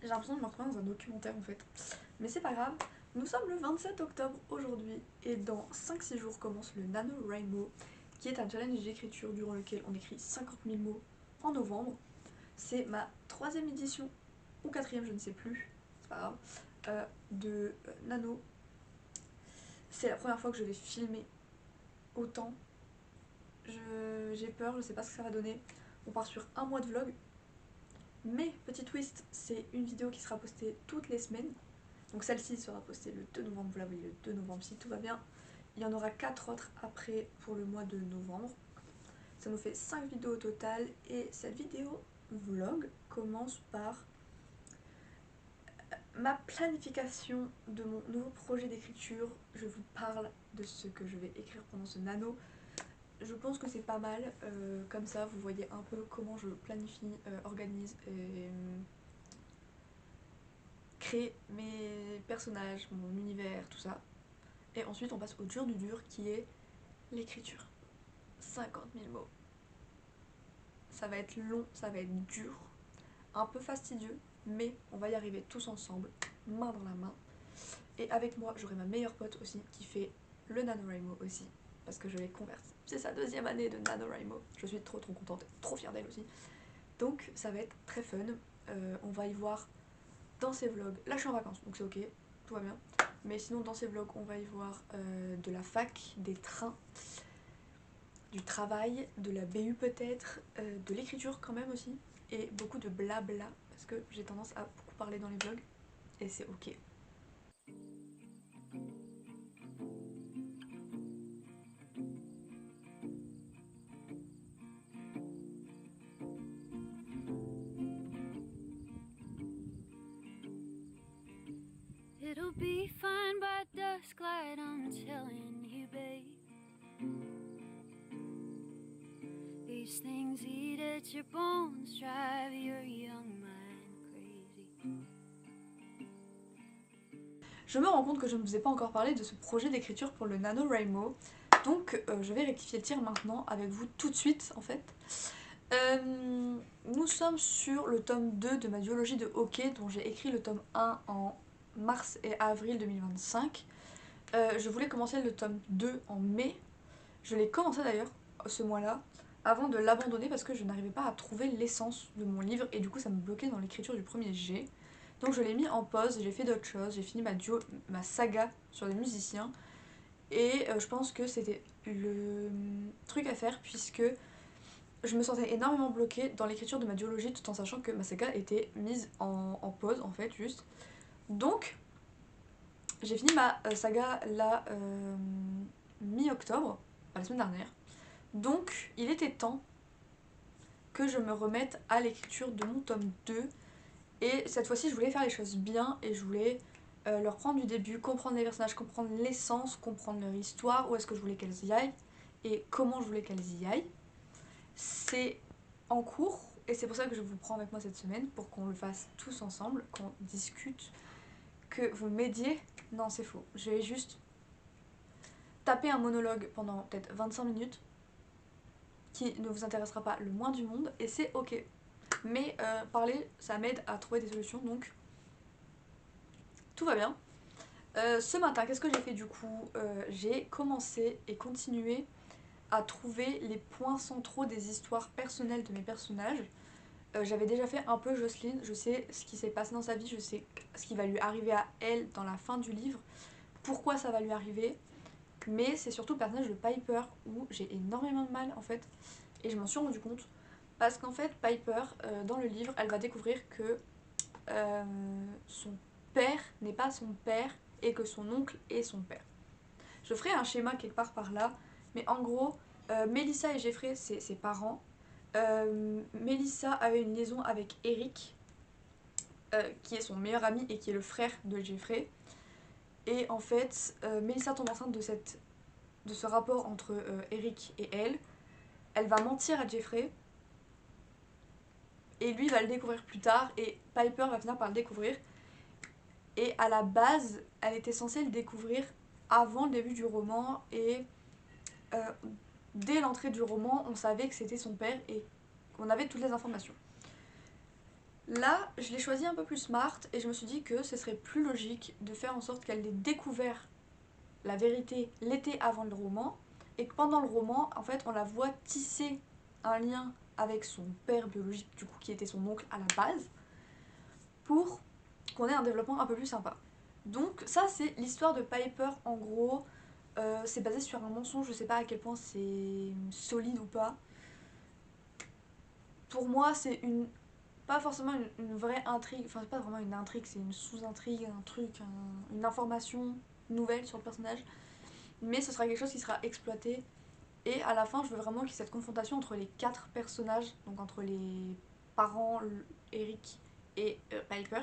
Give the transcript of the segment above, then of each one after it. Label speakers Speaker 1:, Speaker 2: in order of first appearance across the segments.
Speaker 1: J'ai l'impression de me retrouver dans un documentaire en fait. Mais c'est pas grave. Nous sommes le 27 octobre aujourd'hui et dans 5-6 jours commence le NaNoWriMo qui est un challenge d'écriture durant lequel on écrit 50 000 mots en novembre. C'est ma 3e édition ou 4e, je ne sais plus, c'est pas grave, de Nano. C'est la première fois que je vais filmer autant. J'ai peur, je sais pas ce que ça va donner. On part sur un mois de vlog. Mais petit twist, c'est une vidéo qui sera postée toutes les semaines. Donc celle-ci sera postée le 2 novembre, vous la voyez le 2 novembre si tout va bien. Il y en aura 4 autres après pour le mois de novembre. Ça nous fait 5 vidéos au total et cette vidéo vlog commence par ma planification de mon nouveau projet d'écriture. Je vous parle de ce que je vais écrire pendant ce nano. Je pense que c'est pas mal, comme ça vous voyez un peu comment je planifie, organise et crée mes personnages, mon univers, tout ça. Et ensuite on passe au dur du dur qui est l'écriture. 50 000 mots. Ça va être long, ça va être dur, un peu fastidieux, mais on va y arriver tous ensemble, main dans la main. Et avec moi j'aurai ma meilleure pote aussi qui fait le NaNoWriMo aussi, parce que je l'ai convertie. C'est sa 2e année de NaNoWriMo. Je suis trop contente, trop fière d'elle aussi. Donc ça va être très fun. On va y voir dans ses vlogs. Là je suis en vacances donc c'est ok, tout va bien. Mais sinon dans ses vlogs on va y voir de la fac, des trains, du travail, de la BU peut-être, de l'écriture quand même aussi. Et beaucoup de blabla parce que j'ai tendance à beaucoup parler dans les vlogs et c'est ok.
Speaker 2: It'll be fine by dusklight, I'm telling you, babe. These things eat at your bones, drive your young mind crazy.
Speaker 1: Je me rends compte que je ne vous ai pas encore parlé de ce projet d'écriture pour le NaNoWriMo. Donc je vais rectifier le tir maintenant avec vous tout de suite en fait. Nous sommes sur le tome 2 de ma duologie de hockey dont j'ai écrit le tome 1 en mars et avril 2025. Je voulais commencer le tome 2 en mai. Je l'ai commencé d'ailleurs ce mois-là avant de l'abandonner parce que je n'arrivais pas à trouver l'essence de mon livre et du coup ça me bloquait dans l'écriture du premier jet. Donc je l'ai mis en pause, j'ai fait d'autres choses, j'ai fini ma saga sur les musiciens et je pense que c'était le truc à faire puisque je me sentais énormément bloquée dans l'écriture de ma duologie tout en sachant que ma saga était mise en pause en fait juste. Donc j'ai fini ma saga la mi-octobre, la semaine dernière. Donc il était temps que je me remette à l'écriture de mon tome 2. Et cette fois-ci je voulais faire les choses bien et je voulais leur prendre du début, comprendre les personnages, comprendre l'essence, comprendre leur histoire, où est-ce que je voulais qu'elles y aillent et comment je voulais qu'elles y aillent. C'est en cours et c'est pour ça que je vous prends avec moi cette semaine pour qu'on le fasse tous ensemble, qu'on discute, que vous m'aidiez. Non c'est faux, je vais juste taper un monologue pendant peut-être 25 minutes qui ne vous intéressera pas le moins du monde et c'est ok. Mais parler ça m'aide à trouver des solutions donc tout va bien. Ce matin qu'est-ce que j'ai fait du coup, j'ai commencé et continué à trouver les points centraux des histoires personnelles de mes personnages. J'avais déjà fait un peu Jocelyne, je sais ce qui s'est passé dans sa vie, je sais ce qui va lui arriver à elle dans la fin du livre, pourquoi ça va lui arriver, mais c'est surtout le personnage de Piper où j'ai énormément de mal en fait, et je m'en suis rendu compte, parce qu'en fait Piper, dans le livre, elle va découvrir que son père n'est pas son père et que son oncle est son père. Je ferai un schéma quelque part par là, mais en gros, Melissa et Jeffrey, c'est ses parents. Melissa avait une liaison avec Eric, qui est son meilleur ami et qui est le frère de Jeffrey. Et en fait, Melissa tombe enceinte de ce rapport entre Eric et elle. Elle va mentir à Jeffrey. Et lui va le découvrir plus tard. Et Piper va finir par le découvrir. Et à la base, elle était censée le découvrir avant le début du roman. Et euh, dès l'entrée du roman, on savait que c'était son père et qu'on avait toutes les informations. Là, je l'ai choisi un peu plus smart et je me suis dit que ce serait plus logique de faire en sorte qu'elle ait découvert la vérité l'été avant le roman et que pendant le roman, en fait, on la voit tisser un lien avec son père biologique, du coup, qui était son oncle à la base, pour qu'on ait un développement un peu plus sympa. Donc ça, c'est l'histoire de Piper en gros. C'est basé sur un mensonge, je sais pas à quel point c'est solide ou pas. Pour moi, c'est une pas forcément une vraie intrigue, enfin c'est pas vraiment une intrigue, c'est une sous-intrigue, un truc, une information nouvelle sur le personnage, mais ce sera quelque chose qui sera exploité. Et à la fin, je veux vraiment qu'il y ait cette confrontation entre les quatre personnages, donc entre les parents, Eric et Piper,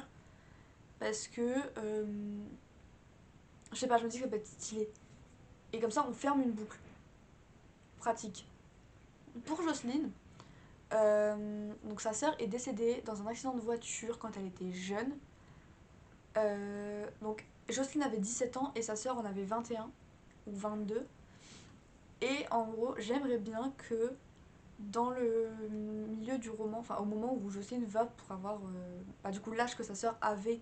Speaker 1: parce que je sais pas, je me dis que ça peut être stylé. Et comme ça, on ferme une boucle. Pratique. Pour Jocelyne, donc sa sœur est décédée dans un accident de voiture quand elle était jeune. Donc Jocelyne avait 17 ans et sa sœur en avait 21 ou 22. Et en gros, j'aimerais bien que dans le milieu du roman, enfin au moment où Jocelyne va pour avoir bah, du coup l'âge que sa sœur avait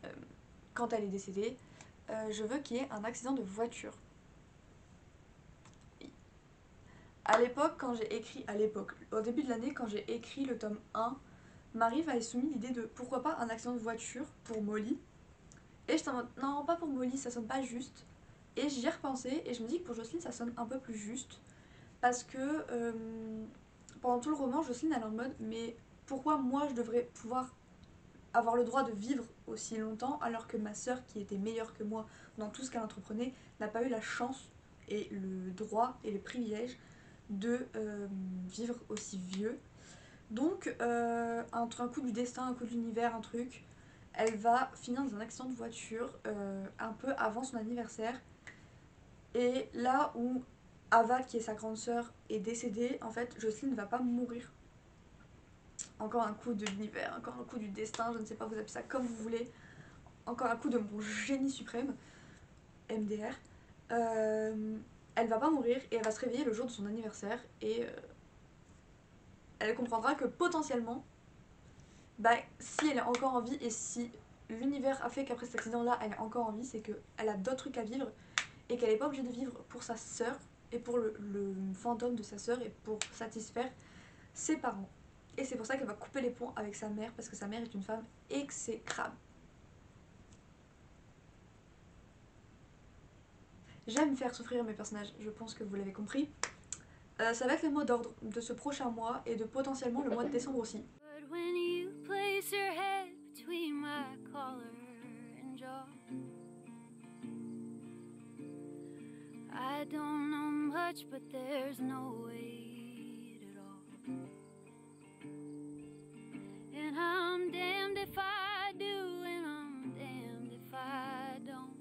Speaker 1: euh, quand elle est décédée, je veux qu'il y ait un accident de voiture. À l'époque, quand j'ai écrit, à l'époque, au début de l'année, quand j'ai écrit le tome 1, Marie m'avait soumis l'idée de pourquoi pas un accident de voiture pour Molly. Et j'étais en mode non, pas pour Molly, ça sonne pas juste. Et j'y ai repensé et je me dis que pour Jocelyne, ça sonne un peu plus juste. Parce que pendant tout le roman, Jocelyne elle est en mode mais pourquoi moi je devrais pouvoir avoir le droit de vivre aussi longtemps alors que ma sœur qui était meilleure que moi dans tout ce qu'elle entreprenait n'a pas eu la chance et le droit et le privilège de vivre aussi vieux. Donc entre un coup du destin, un coup de l'univers, un truc, elle va finir dans un accident de voiture un peu avant son anniversaire. Et là où Ava, qui est sa grande sœur, est décédée, en fait, Jocelyne ne va pas mourir. Encore un coup de l'univers, encore un coup du destin, je ne sais pas, vous appelez ça comme vous voulez. Encore un coup de mon génie suprême, MDR. Elle va pas mourir et elle va se réveiller le jour de son anniversaire et elle comprendra que potentiellement, bah, si elle est encore en vie et si l'univers a fait qu'après cet accident-là, elle est encore en vie, c'est qu'elle a d'autres trucs à vivre et qu'elle n'est pas obligée de vivre pour sa sœur et pour le fantôme de sa sœur et pour satisfaire ses parents. Et c'est pour ça qu'elle va couper les ponts avec sa mère parce que sa mère est une femme exécrable. J'aime faire souffrir mes personnages, je pense que vous l'avez compris. Ça va être le mot d'ordre de ce prochain mois et de potentiellement le mois de décembre aussi.
Speaker 2: But when you place your head between my collar and jaw, I don't know much, but there's no weight at all. And I'm damned if I do, and I'm damned if I don't.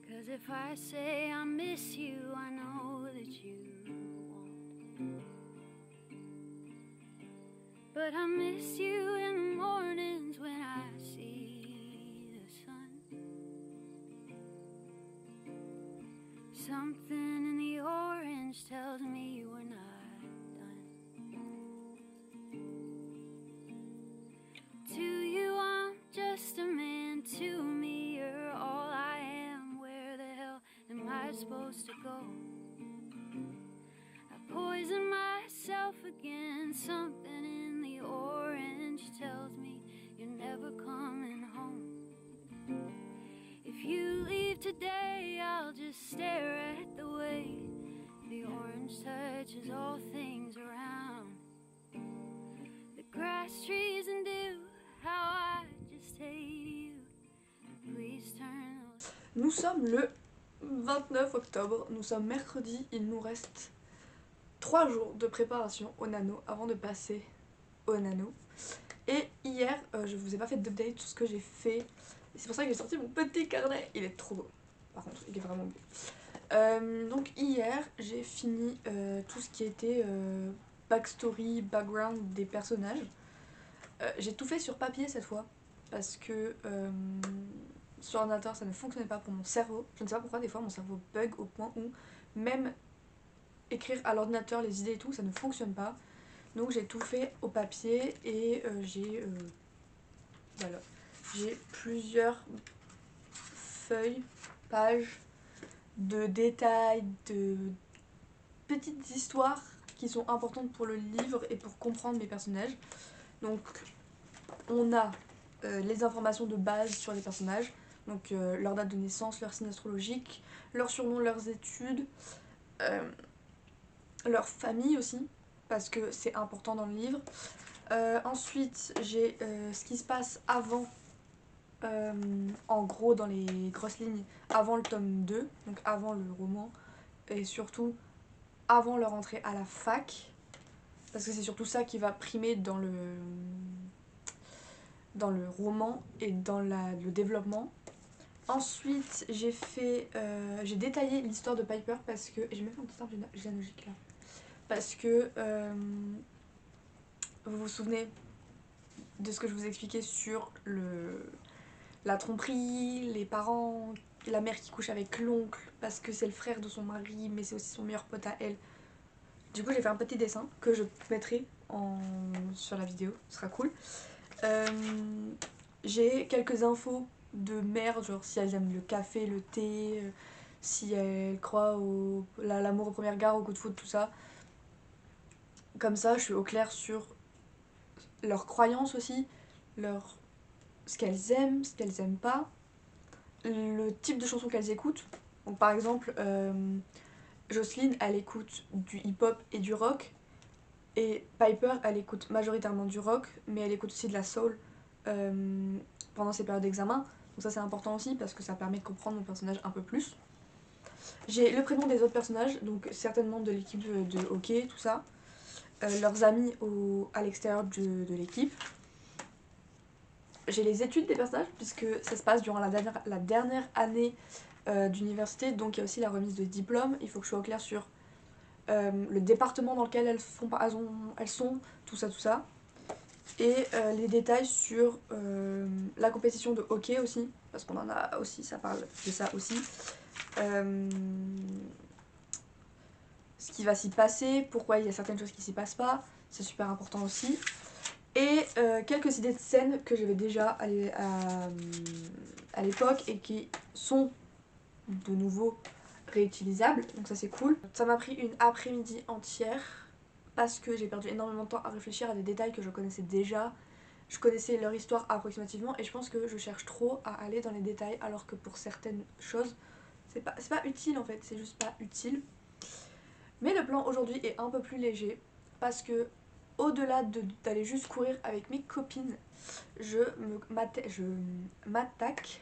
Speaker 2: 'Cause if I say I miss you, I know that you won't. But I miss you in the mornings when I see the sun. Something in the orange tells me we're not done. To you I'm just a man, to me you're all I am. Where the hell am I supposed to go? I poison myself again. Something in the orange tells me you're never coming home. If you leave today, I'll just stare at the way the orange touches all things around. The grass, trees, and dew, how I just hate you. Please turn those.
Speaker 1: Nous sommes le 29 octobre, nous sommes mercredi, il nous reste 3 jours de préparation au nano avant de passer au nano. Et hier, je vous ai pas fait d'update sur ce que j'ai fait. C'est pour ça que j'ai sorti mon petit carnet. Il est trop beau. Par contre, il est vraiment beau. Donc hier, j'ai fini tout ce qui était backstory, background des personnages. J'ai tout fait sur papier cette fois. Parce que sur ordinateur, ça ne fonctionnait pas pour mon cerveau. Je ne sais pas pourquoi, des fois, mon cerveau bug au point où même écrire à l'ordinateur les idées et tout, ça ne fonctionne pas. Donc j'ai tout fait au papier et voilà, j'ai plusieurs feuilles, pages de détails, de petites histoires qui sont importantes pour le livre et pour comprendre mes personnages. Donc on a les informations de base sur les personnages, donc leur date de naissance, leur signe astrologique, leur surnom, leurs études, leur famille aussi, parce que c'est important dans le livre. Ensuite, j'ai ce qui se passe avant, en gros dans les grosses lignes, avant le tome 2, donc avant le roman, et surtout avant leur entrée à la fac, parce que c'est surtout ça qui va primer dans le roman et dans le développement. Ensuite, j'ai détaillé l'histoire de Piper parce que... J'ai même fait un petit arbre généalogique là. Parce que vous vous souvenez de ce que je vous expliquais sur la tromperie, les parents, la mère qui couche avec l'oncle parce que c'est le frère de son mari mais c'est aussi son meilleur pote à elle. Du coup j'ai fait un petit dessin que je mettrai sur la vidéo, ce sera cool. J'ai quelques infos de merde, genre si elles aiment le café, le thé, si elles croient l'amour au premier regard, au coup de foudre, tout ça. Comme ça je suis au clair sur leurs croyances aussi, ce qu'elles aiment, ce qu'elles aiment pas, le type de chansons qu'elles écoutent. Donc par exemple, Jocelyne, elle écoute du hip-hop et du rock, et Piper, elle écoute majoritairement du rock, mais elle écoute aussi de la soul pendant ses périodes d'examen. Donc ça c'est important aussi parce que ça permet de comprendre mon personnage un peu plus. J'ai le prénom des autres personnages, donc certainement de l'équipe de hockey, tout ça. Leurs amis à l'extérieur de l'équipe. J'ai les études des personnages, puisque ça se passe durant la dernière année d'université, donc il y a aussi la remise de diplôme. Il faut que je sois au clair sur le département dans lequel elles sont, tout ça. Et les détails sur la compétition de hockey aussi, parce qu'on en a aussi, ça parle de ça aussi. Ce qui va s'y passer, pourquoi il y a certaines choses qui s'y passent pas, c'est super important aussi. Et quelques idées de scènes que j'avais déjà à l'époque et qui sont de nouveau réutilisables, donc ça c'est cool. Ça m'a pris une après-midi entière parce que j'ai perdu énormément de temps à réfléchir à des détails que je connaissais déjà. Je connaissais leur histoire approximativement et je pense que je cherche trop à aller dans les détails alors que pour certaines choses c'est pas utile en fait, c'est juste pas utile. Mais le plan aujourd'hui est un peu plus léger parce que au-delà d'aller juste courir avec mes copines, je m'attaque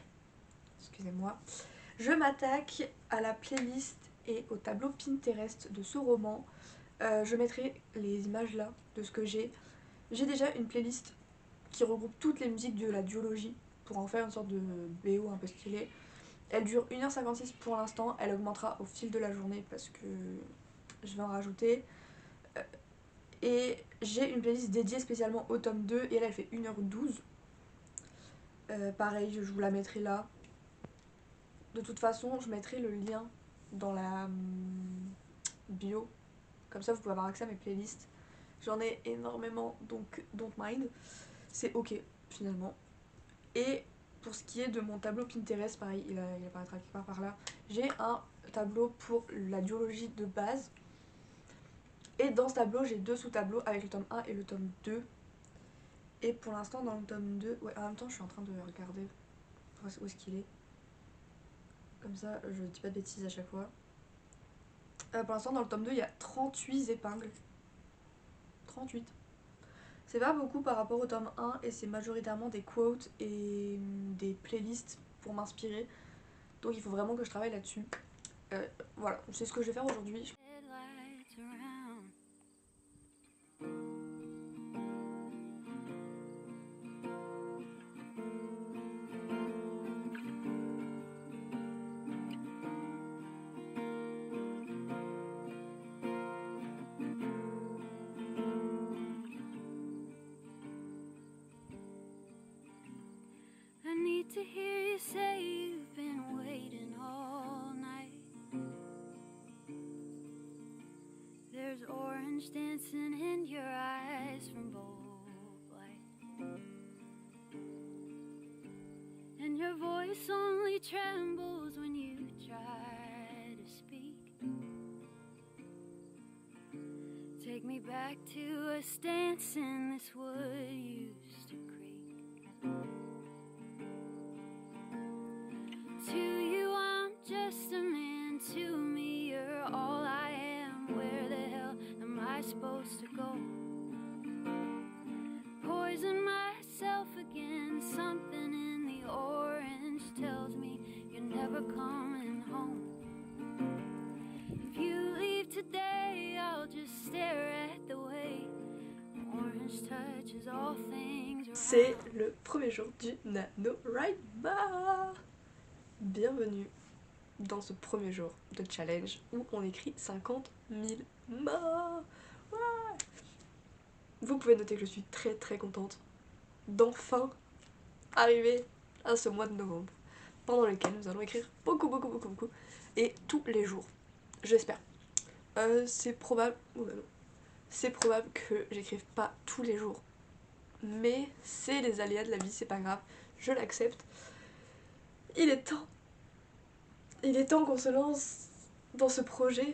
Speaker 1: à la playlist et au tableau Pinterest de ce roman. Je mettrai les images là de ce que j'ai. J'ai déjà une playlist qui regroupe toutes les musiques de la duologie pour en faire une sorte de BO un peu stylé. Elle dure 1h56 pour l'instant, elle augmentera au fil de la journée parce que je vais en rajouter. Et j'ai une playlist dédiée spécialement au tome 2 et elle fait 1h12. Pareil, je vous la mettrai là. De toute façon, je mettrai le lien dans la bio. Comme ça, vous pouvez avoir accès à mes playlists. J'en ai énormément, donc don't mind. C'est ok, finalement. Et pour ce qui est de mon tableau Pinterest, pareil, il apparaîtra quelque part par là. J'ai un tableau pour la duologie de base. Et dans ce tableau, j'ai 2 sous-tableaux avec le tome 1 et le tome 2. Et pour l'instant, dans le tome 2, ouais, en même temps, je suis en train de regarder où est-ce qu'il est. Comme ça, je dis pas de bêtises à chaque fois. Pour l'instant, dans le tome 2, il y a 38 épingles. 38. C'est pas beaucoup par rapport au tome 1 et c'est majoritairement des quotes et des playlists pour m'inspirer. Donc il faut vraiment que je travaille là-dessus. Voilà, c'est ce que je vais faire aujourd'hui.
Speaker 2: Headlights around. I need to hear you say you've been waiting all night. There's there's orange dancing in your eyes from bulb light. And your voice only trembles when you try to speak. Take me back to us dancing, this wood used to creak. To you I'm just a man, to me you're all I am. Where the hell am I supposed to go? Poison myself again, something in the orange tells me you're never coming home. If you leave today, I'll just stare at the way orange touches all things.
Speaker 1: C'est le premier jour du NaNoWriMo. Bienvenue dans ce premier jour de challenge où on écrit 50 000 mots. Ouais. Vous pouvez noter que je suis très très contente d'enfin arriver à ce mois de novembre pendant lequel nous allons écrire beaucoup et tous les jours, j'espère. C'est probable, c'est probable que j'écrive pas tous les jours, mais c'est les aléas de la vie, c'est pas grave, je l'accepte. Il est temps qu'on se lance dans ce projet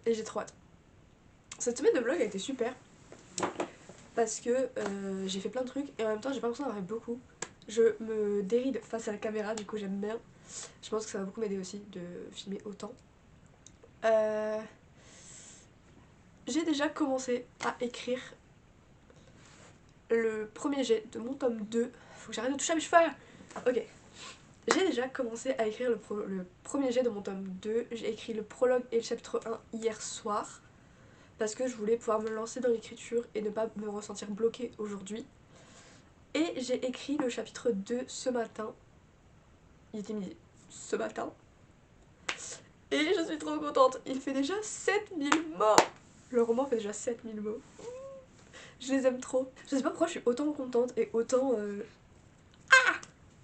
Speaker 1: et j'ai trop hâte. Cette semaine de vlog a été super parce que j'ai fait plein de trucs et en même temps j'ai pas l'impression d'avoir fait beaucoup. Je me déride face à la caméra, du coup j'aime bien. Je pense que ça va beaucoup m'aider aussi de filmer autant. J'ai déjà commencé à écrire le premier jet de mon tome 2. Faut que j'arrête de toucher à mes cheveux. Ok. J'ai déjà commencé à écrire le premier jet de mon tome 2. J'ai écrit le prologue et le chapitre 1 hier soir. Parce que je voulais pouvoir me lancer dans l'écriture et ne pas me ressentir bloquée aujourd'hui. Et j'ai écrit le chapitre 2 ce matin. Il était midi. Ce matin. Et je suis trop contente. Il fait déjà 7000 mots. Le roman fait déjà 7000 mots. Je les aime trop. Je sais pas pourquoi je suis autant contente et autant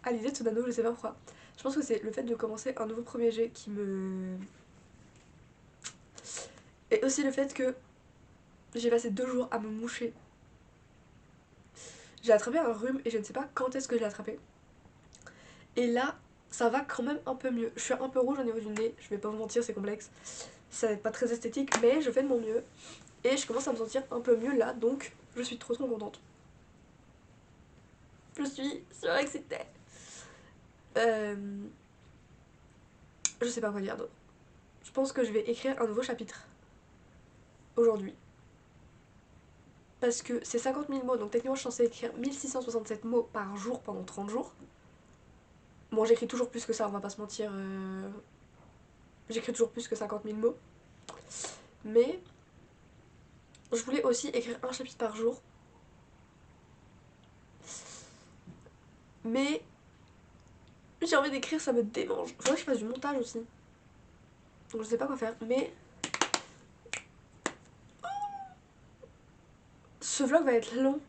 Speaker 1: à l'idée de ce nano, je sais pas pourquoi. Je pense que c'est le fait de commencer un nouveau premier jet qui me... Et aussi le fait que j'ai passé 2 jours à me moucher. J'ai attrapé un rhume et je ne sais pas quand est-ce que je l'ai attrapé. Et là, ça va quand même un peu mieux. Je suis un peu rouge au niveau du nez, je vais pas vous mentir, c'est complexe. Ça va être pas très esthétique, mais je fais de mon mieux. Et je commence à me sentir un peu mieux là, donc je suis trop contente. Je suis surexcitée. Je sais pas quoi dire d'autre. Je pense que je vais écrire un nouveau chapitre aujourd'hui. Parce que c'est 50 000 mots, donc techniquement je suis censée écrire 1667 mots par jour pendant 30 jours. Bon, j'écris toujours plus que ça, on va pas se mentir. J'écris toujours plus que 50 000 mots. Mais je voulais aussi écrire un chapitre par jour. Mais j'ai envie d'écrire, ça me démange. Faudrait que je fasse du montage aussi. Donc je sais pas quoi faire, mais... Ce vlog va être long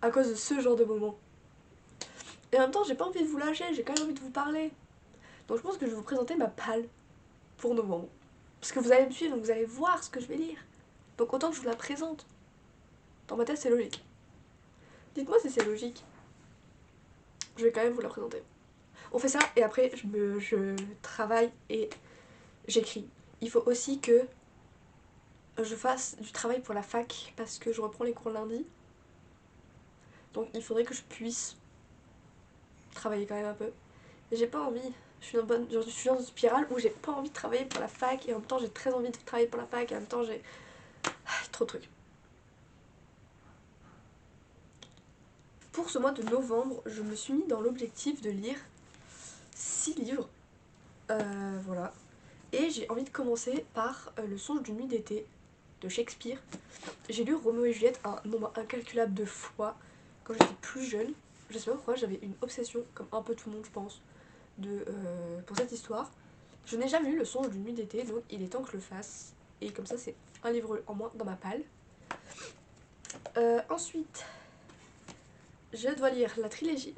Speaker 1: à cause de ce genre de moment. Et en même temps, j'ai pas envie de vous lâcher, j'ai quand même envie de vous parler. Donc je pense que je vais vous présenter ma palle pour novembre. Parce que vous allez me suivre, donc vous allez voir ce que je vais lire. Donc autant que je vous la présente. Dans ma tête, c'est logique. Dites-moi si c'est logique. Je vais quand même vous la présenter. On fait ça et après je travaille et j'écris. Il faut aussi que je fasse du travail pour la fac parce que je reprends les cours lundi. Donc il faudrait que je puisse travailler quand même un peu. Et j'ai pas envie. Je suis dans une spirale où j'ai pas envie de travailler pour la fac et en même temps j'ai très envie de travailler pour la fac et en même temps j'ai... trop de trucs. Pour ce mois de novembre, je me suis mis dans l'objectif de lire 6 livres. Voilà. Et j'ai envie de commencer par Le songe d'une nuit d'été de Shakespeare. J'ai lu Roméo et Juliette un nombre incalculable de fois quand j'étais plus jeune. Je sais pas pourquoi, j'avais une obsession, comme un peu tout le monde je pense, pour cette histoire. Je n'ai jamais lu Le songe d'une nuit d'été, donc il est temps que je le fasse. Et comme ça c'est un livre en moins dans ma palle. Ensuite, je dois lire la trilogie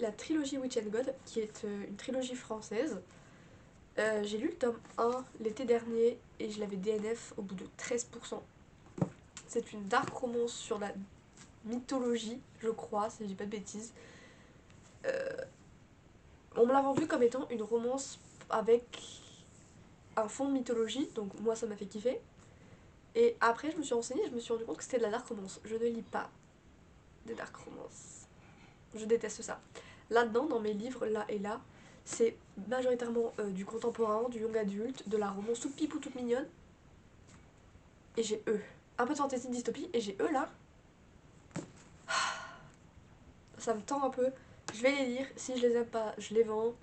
Speaker 1: Witch and God, qui est une trilogie française. J'ai lu le tome 1 l'été dernier et je l'avais DNF au bout de 13%. C'est une dark romance sur la mythologie, je crois, si je dis pas de bêtises. On me l'a vendu comme étant une romance avec un fond de mythologie, donc moi ça m'a fait kiffer. Et après je me suis renseignée et je me suis rendu compte que c'était de la dark romance. Je ne lis pas de dark romance. Je déteste ça. Là-dedans, dans mes livres, là et là, c'est majoritairement du contemporain, du young adulte, de la romance toute pipou, toute mignonne. Et j'ai eux. Un peu de fantasy, de dystopie, et j'ai eux là. Ça me tend un peu. Je vais les lire. Si je les aime pas, je les vends.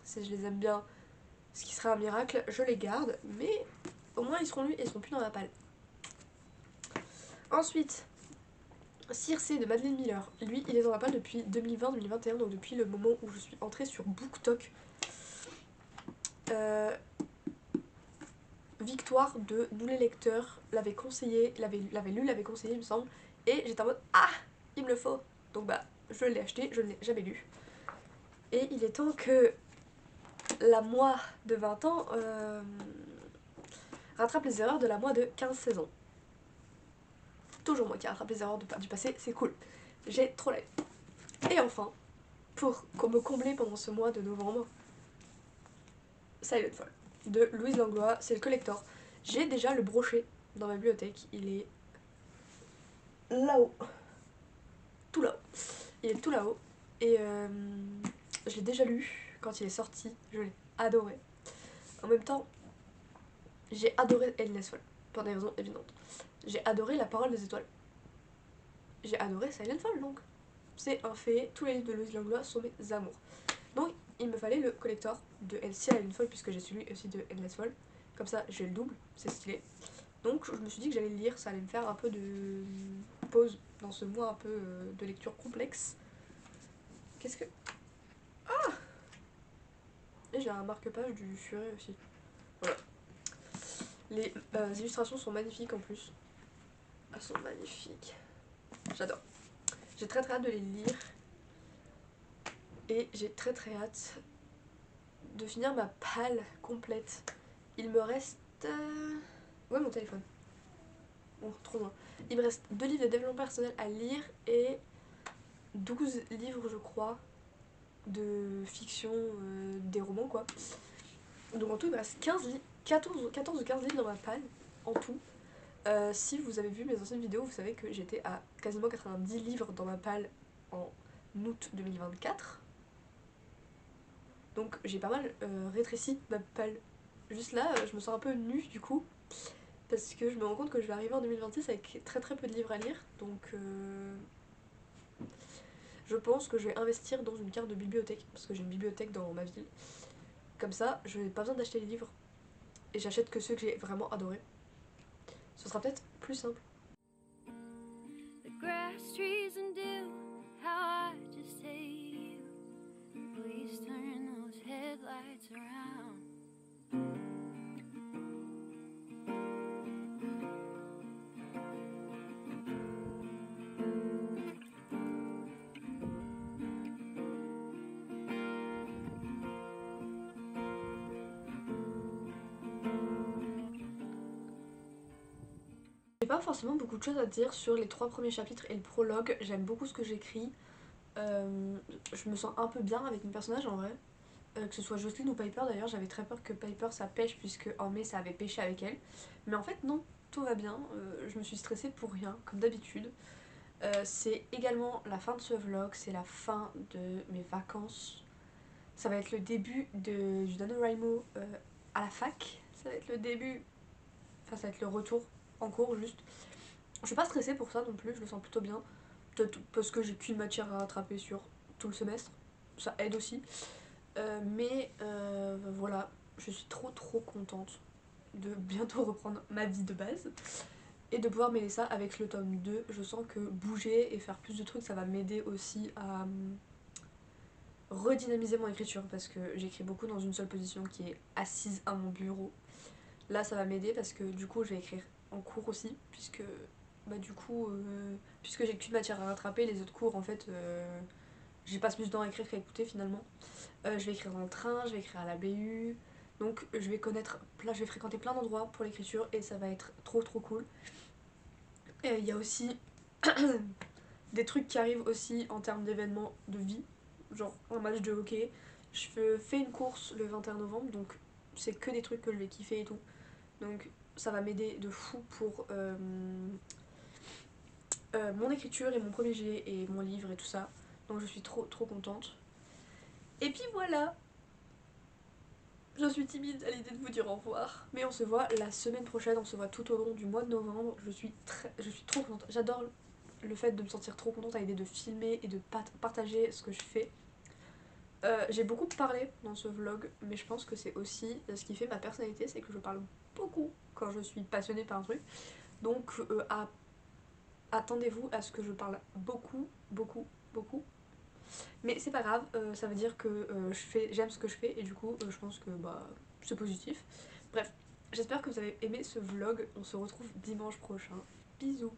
Speaker 1: Si je les aime bien, ce qui serait un miracle, je les garde. Mais au moins ils seront lus et ils seront plus dans ma palle. Ensuite, Circe de Madeleine Miller. Lui, il est dans ma palle depuis 2020-2021, donc depuis le moment où je suis entrée sur BookTok. Victoire de Nous les lecteurs l'avait conseillé, l'avait lu, l'avait conseillé, il me semble. Et j'étais en mode ah, il me le faut. Donc bah, je l'ai acheté, je ne l'ai jamais lu. Et il est temps que la moi de 20 ans rattrape les erreurs de la moi de 15-16 ans. Toujours moi qui rattrape les erreurs du passé, c'est cool. J'ai trop la haine. Et enfin, pour me combler pendant ce mois de novembre, Silent Fall de Louise Langlois, c'est le collector. J'ai déjà le brochet dans ma bibliothèque, il est là-haut. Tout là-haut. Il est tout là-haut. Et je l'ai déjà lu quand il est sorti, je l'ai adoré. En même temps, j'ai adoré Endless Fall, pour des raisons évidentes. J'ai adoré La Parole des Étoiles. J'ai adoré Silent Fall, donc. C'est un fait, tous les livres de Louise Langlois sont mes amours. Donc, il me fallait le collector de Silent Fall, puisque j'ai celui aussi de Endless Fall. Comme ça, j'ai le double, c'est stylé. Donc, je me suis dit que j'allais le lire, ça allait me faire un peu de pause dans ce mois un peu de lecture complexe. Qu'est-ce que... Et j'ai un marque-page du furet aussi. Voilà. Les illustrations sont magnifiques en plus. Elles sont magnifiques. J'adore. J'ai très hâte de les lire. Et j'ai très hâte de finir ma palle complète. Il me reste... Ouais, mon téléphone. Bon, trop loin. Il me reste 2 livres de développement personnel à lire et 12 livres, je crois, de fiction, des romans, quoi. Donc en tout, il me reste 14 ou 15 livres dans ma palle, en tout. Si vous avez vu mes anciennes vidéos, vous savez que j'étais à quasiment 90 livres dans ma palle en août 2024. Donc j'ai pas mal rétréci ma palle. Juste là, je me sens un peu nue du coup. Parce que je me rends compte que je vais arriver en 2026 avec très peu de livres à lire. Donc je pense que je vais investir dans une carte de bibliothèque. Parce que j'ai une bibliothèque dans ma ville. Comme ça, je n'ai pas besoin d'acheter les livres. Et j'achète que ceux que j'ai vraiment adorés. Ce sera peut-être plus simple.
Speaker 2: The grass, trees, and dew, how I just hate you. Please turn those headlights around.
Speaker 1: J'ai pas forcément beaucoup de choses à dire sur les 3 premiers chapitres et le prologue. J'aime beaucoup ce que j'écris. Je me sens un peu bien avec mes personnages en vrai. Que ce soit Jocelyn ou Piper d'ailleurs, j'avais très peur que Piper ça pêche puisque en mai ça avait pêché avec elle. Mais en fait non, tout va bien. Je me suis stressée pour rien, comme d'habitude. C'est également la fin de ce vlog, c'est la fin de mes vacances. Ça va être le début du NaNoWriMo à la fac. Ça va être le début, enfin ça va être le retour en cours juste. Je suis pas stressée pour ça non plus, je le sens plutôt bien. Peut-être parce que j'ai qu'une matière à rattraper sur tout le semestre, ça aide aussi. Mais voilà, je suis trop contente de bientôt reprendre ma vie de base et de pouvoir mêler ça avec le tome 2. Je sens que bouger et faire plus de trucs, ça va m'aider aussi à redynamiser mon écriture parce que j'écris beaucoup dans une seule position qui est assise à mon bureau. Là, ça va m'aider parce que du coup, je vais écrire en cours aussi puisque bah du coup, puisque j'ai qu'une matière à rattraper, les autres cours en fait, j'y passe plus de temps à écrire qu'à écouter finalement. Je vais écrire dans le train, je vais écrire à la BU. Donc je vais fréquenter plein d'endroits pour l'écriture et ça va être trop cool. Et il y a aussi des trucs qui arrivent aussi en termes d'événements de vie, genre un match de hockey. Je fais une course le 21 novembre, donc c'est que des trucs que je vais kiffer et tout. Donc ça va m'aider de fou pour mon écriture et mon premier jet et mon livre et tout ça. Donc je suis trop trop contente. Et puis voilà, je suis timide à l'idée de vous dire au revoir. Mais on se voit la semaine prochaine, on se voit tout au long du mois de novembre. Je suis trop contente. J'adore le fait de me sentir trop contente à l'idée de filmer et de partager ce que je fais. J'ai beaucoup parlé dans ce vlog, mais je pense que c'est aussi ce qui fait ma personnalité, c'est que je parle beaucoup quand je suis passionnée par un truc. Donc attendez-vous à ce que je parle beaucoup, beaucoup, beaucoup. Mais c'est pas grave, ça veut dire que j'aime ce que je fais et du coup je pense que bah, c'est positif. Bref, j'espère que vous avez aimé ce vlog, on se retrouve dimanche prochain. Bisous.